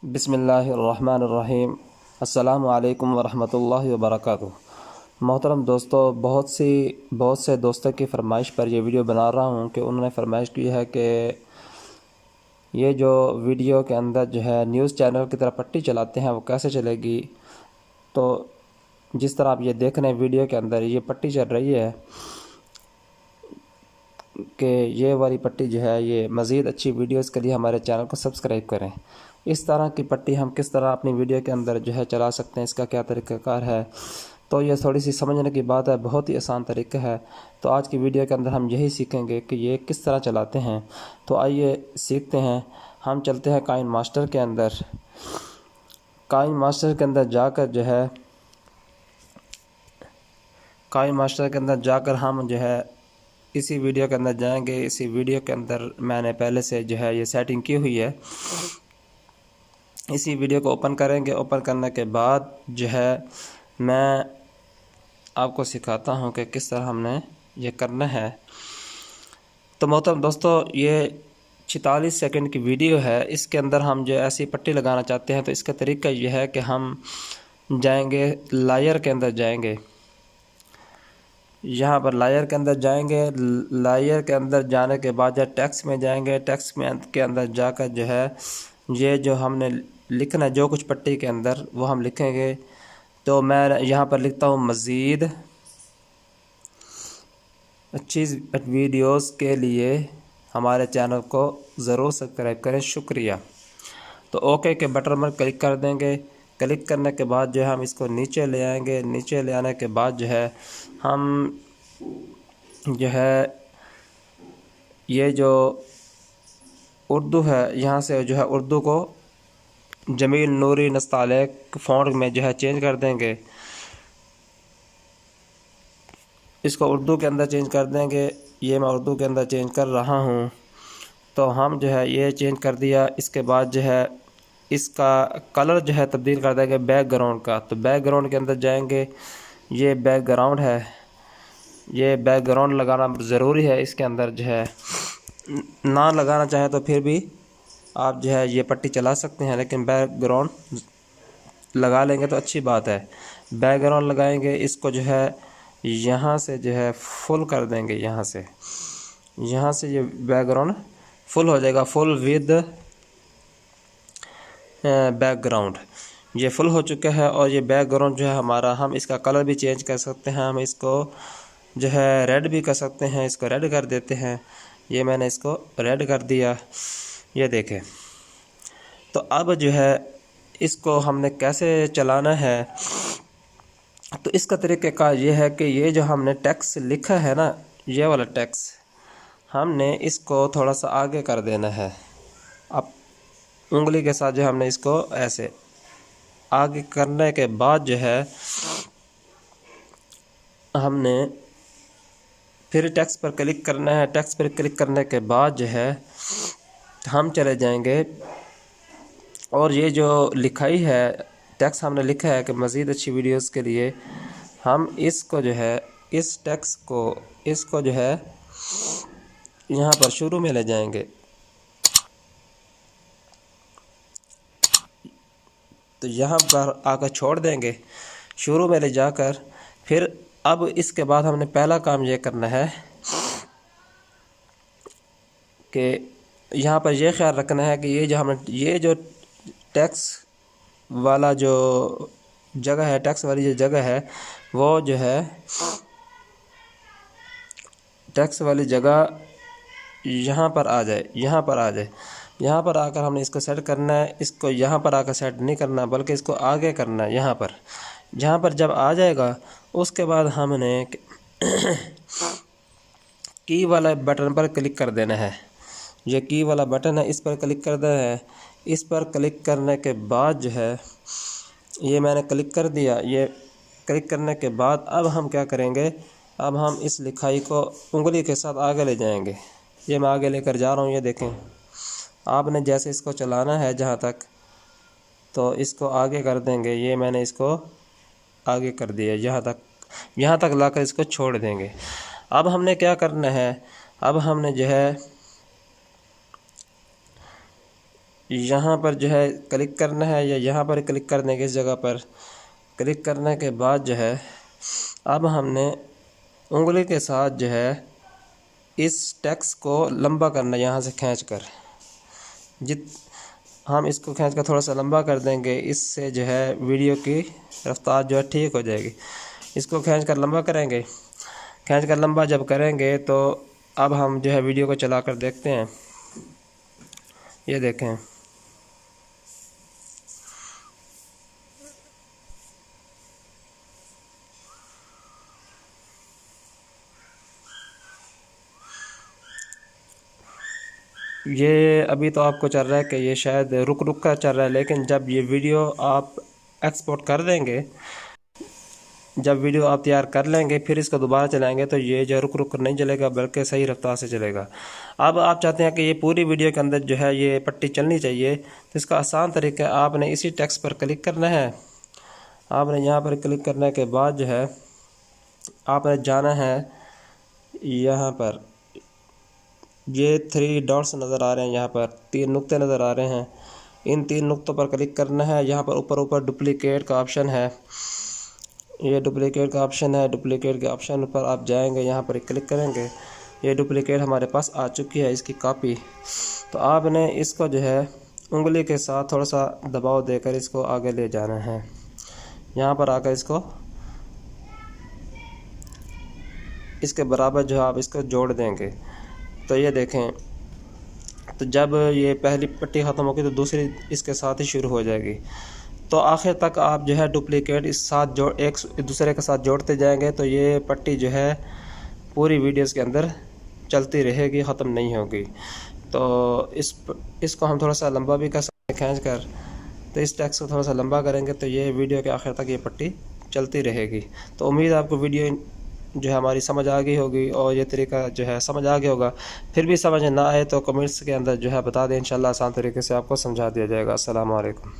बिस्मिल्लाहिर्रहमानिर्रहीम। अस्सलामु अलैकुम वरहमतुल्लाहि वबरकातुहू। मोहतरम दोस्तों, बहुत से दोस्तों की फरमाइश पर यह वीडियो बना रहा हूँ कि उन्होंने फरमाइश की है कि ये जो वीडियो के अंदर जो है न्यूज़ चैनल की तरह पट्टी चलाते हैं वो कैसे चलेगी। तो जिस तरह आप ये देख रहे हैं वीडियो के अंदर ये पट्टी चल रही है कि ये वाली पट्टी जो है ये मज़ीद अच्छी वीडियोस के लिए हमारे चैनल को सब्सक्राइब करें। इस तरह की पट्टी हम किस तरह अपनी वीडियो के अंदर जो है चला सकते हैं, इसका क्या तरीक़ाकार है, तो ये थोड़ी सी समझने की बात है। बहुत ही आसान तरीका है। तो आज की वीडियो के अंदर हम यही सीखेंगे कि ये किस तरह चलाते हैं। तो आइए सीखते हैं। हम चलते हैं काइन मास्टर के अंदर। काइन मास्टर के अंदर जाकर जो है काइन मास्टर के अंदर जाकर हम जो है इसी वीडियो के अंदर जाएंगे। इसी वीडियो के अंदर मैंने पहले से जो है ये सेटिंग की हुई है। इसी वीडियो को ओपन करेंगे। ओपन करने के बाद जो है मैं आपको सिखाता हूँ कि किस तरह हमने ये करना है। तो मोहतरम दोस्तों, ये 46 सेकंड की वीडियो है। इसके अंदर हम जो ऐसी पट्टी लगाना चाहते हैं तो इसका तरीका यह है कि हम जाएंगे लायर के अंदर जाएंगे। यहाँ पर लायर के अंदर जाएंगे। लायर के अंदर जाने के बाद जो टेक्स्ट में जाएंगे। टेक्स्ट में के अंदर जाकर जो है ये जो हमने लिखना है, जो कुछ पट्टी के अंदर वो हम लिखेंगे। तो मैं यहाँ पर लिखता हूँ मज़ीद अच्छी वीडियोस के लिए हमारे चैनल को ज़रूर सब्सक्राइब करें, शुक्रिया। तो ओके के बटन पर क्लिक कर देंगे। क्लिक करने के बाद जो है हम इसको नीचे ले आएंगे। नीचे ले आने के बाद जो है हम जो है ये जो उर्दू है यहाँ से जो है उर्दू को जमील नूरी नस्तालिक फ़ॉन्ट में जो है चेंज कर देंगे। इसको उर्दू के अंदर चेंज कर देंगे। ये मैं उर्दू के अंदर चेंज कर रहा हूँ। तो हम जो है ये चेंज कर दिया। इसके बाद जो है इसका कलर जो है तब्दील कर देंगे बैकग्राउंड का। तो बैकग्राउंड के अंदर जाएंगे। ये बैकग्राउंड है। ये बैकग्राउंड लगाना ज़रूरी है। इसके अंदर जो है ना लगाना चाहें तो फिर भी आप जो है ये पट्टी चला सकते हैं, लेकिन बैकग्राउंड लगा लेंगे तो अच्छी बात है। बैकग्राउंड लगाएंगे। इसको जो है यहाँ से जो है फुल कर देंगे। यहाँ से ये बैकग्राउंड फुल हो जाएगा। फुल विद बैकग्राउंड ये फुल हो चुका है। और ये बैकग्राउंड जो है हमारा, हम इसका कलर भी चेंज कर सकते हैं। हम इसको जो है रेड भी कर सकते हैं। इसको रेड कर देते हैं। ये मैंने इसको रेड कर दिया, ये देखें। तो अब जो है इसको हमने कैसे चलाना है, तो इसका तरीक़े का ये है कि ये जो हमने टेक्स्ट लिखा है ना, ये वाला टेक्स्ट हमने इसको थोड़ा सा आगे कर देना है। अब उंगली के साथ जो हमने इसको ऐसे आगे करने के बाद जो है हमने फिर टेक्स्ट पर क्लिक करना है। टेक्स्ट पर क्लिक करने के बाद जो है हम चले जाएंगे और ये जो लिखाई है, टेक्स्ट हमने लिखा है कि मज़ीद अच्छी वीडियोस के लिए हम इसको जो है इस टेक्स्ट को इसको जो है यहाँ पर शुरू में ले जाएंगे। तो यहाँ पर आकर छोड़ देंगे, शुरू में ले जाकर। फिर अब इसके बाद हमने पहला काम ये करना है कि यहाँ पर यह ख्याल रखना है कि ये जो टेक्स्ट वाला जो जगह है, टेक्स्ट वाली जो जगह है वो जो है टेक्स्ट वाली जगह यहाँ पर आ जाए। यहाँ पर आकर हमने इसको सेट करना है। इसको यहाँ पर आकर सेट नहीं करना, बल्कि इसको आगे करना है। यहाँ पर जब आ जाएगा उसके बाद हमने की वाला बटन पर क्लिक कर देना है। ये की वाला बटन है, इस पर क्लिक कर देना है। इस पर क्लिक करने के बाद जो है ये मैंने क्लिक कर दिया। ये क्लिक करने के बाद अब हम क्या करेंगे, अब हम इस लिखाई को उंगली के साथ आगे ले जाएंगे। ये मैं आगे लेकर जा रहा हूँ। ये देखें, आपने जैसे इसको चलाना है जहाँ तक, तो इसको आगे कर देंगे। ये मैंने इसको आगे कर दिया। यहाँ तक लाकर इसको छोड़ देंगे। अब हमने क्या करना है, अब हमने जो है यहाँ पर जो है क्लिक करना है या यहाँ पर क्लिक करने के, इस जगह पर क्लिक करने के बाद जो है अब हमने उंगली के साथ जो है इस टेक्स्ट को लंबा करना है। यहाँ से खींच कर हम इसको खींच कर थोड़ा सा लंबा कर देंगे, इससे जो है वीडियो की रफ्तार जो है ठीक हो जाएगी। इसको खींच कर लंबा करेंगे। खींच कर लंबा जब करेंगे तो अब हम जो है वीडियो को चला कर देखते हैं। ये देखें, ये अभी तो आपको चल रहा है कि ये शायद रुक रुक कर चल रहा है, लेकिन जब ये वीडियो आप एक्सपोर्ट कर देंगे, जब वीडियो आप तैयार कर लेंगे फिर इसको दोबारा चलाएंगे तो ये जो रुक रुक कर नहीं चलेगा बल्कि सही रफ्तार से चलेगा। अब आप चाहते हैं कि ये पूरी वीडियो के अंदर जो है ये पट्टी चलनी चाहिए, तो इसका आसान तरीका है, आपने इसी टेक्स्ट पर क्लिक करना है। आपने यहाँ पर क्लिक करने के बाद जो है आपने जाना है यहाँ पर, ये 3 डॉट्स नज़र आ रहे हैं, यहाँ पर 3 नुक्ते नज़र आ रहे हैं, इन 3 नुक्तों पर क्लिक करना है। यहाँ पर ऊपर डुप्लीकेट का ऑप्शन है, ये डुप्लीकेट का ऑप्शन है। डुप्लीकेट के ऑप्शन पर आप जाएंगे, यहाँ पर क्लिक करेंगे, ये डुप्लीकेट हमारे पास आ चुकी है, इसकी कॉपी। तो आपने इसको जो है उंगली के साथ थोड़ा सा दबाव देकर इसको आगे ले जाना है। यहाँ पर आकर इसको इसके बराबर जो है आप इसको जोड़ देंगे। तो ये देखें, तो जब ये पहली पट्टी ख़त्म होगी तो दूसरी इसके साथ ही शुरू हो जाएगी। तो आखिर तक आप जो है डुप्लीकेट इस साथ एक दूसरे के साथ जोड़ते जाएंगे तो ये पट्टी जो है पूरी वीडियोस के अंदर चलती रहेगी, ख़त्म नहीं होगी। तो इसको हम थोड़ा सा लंबा भी कर सकते हैं खींच कर। तो इस टेक्स्ट को थोड़ा सा लंबा करेंगे तो ये वीडियो के आखिर तक ये पट्टी चलती रहेगी। तो उम्मीद है आपको वीडियो जो है हमारी समझ आ गई होगी और ये तरीका जो है समझ आ गया होगा। फिर भी समझ ना आए तो कमेंट्स के अंदर जो है बता दें, इंशाल्लाह आसान तरीके से आपको समझा दिया जाएगा। अस्सलाम वालेकुम।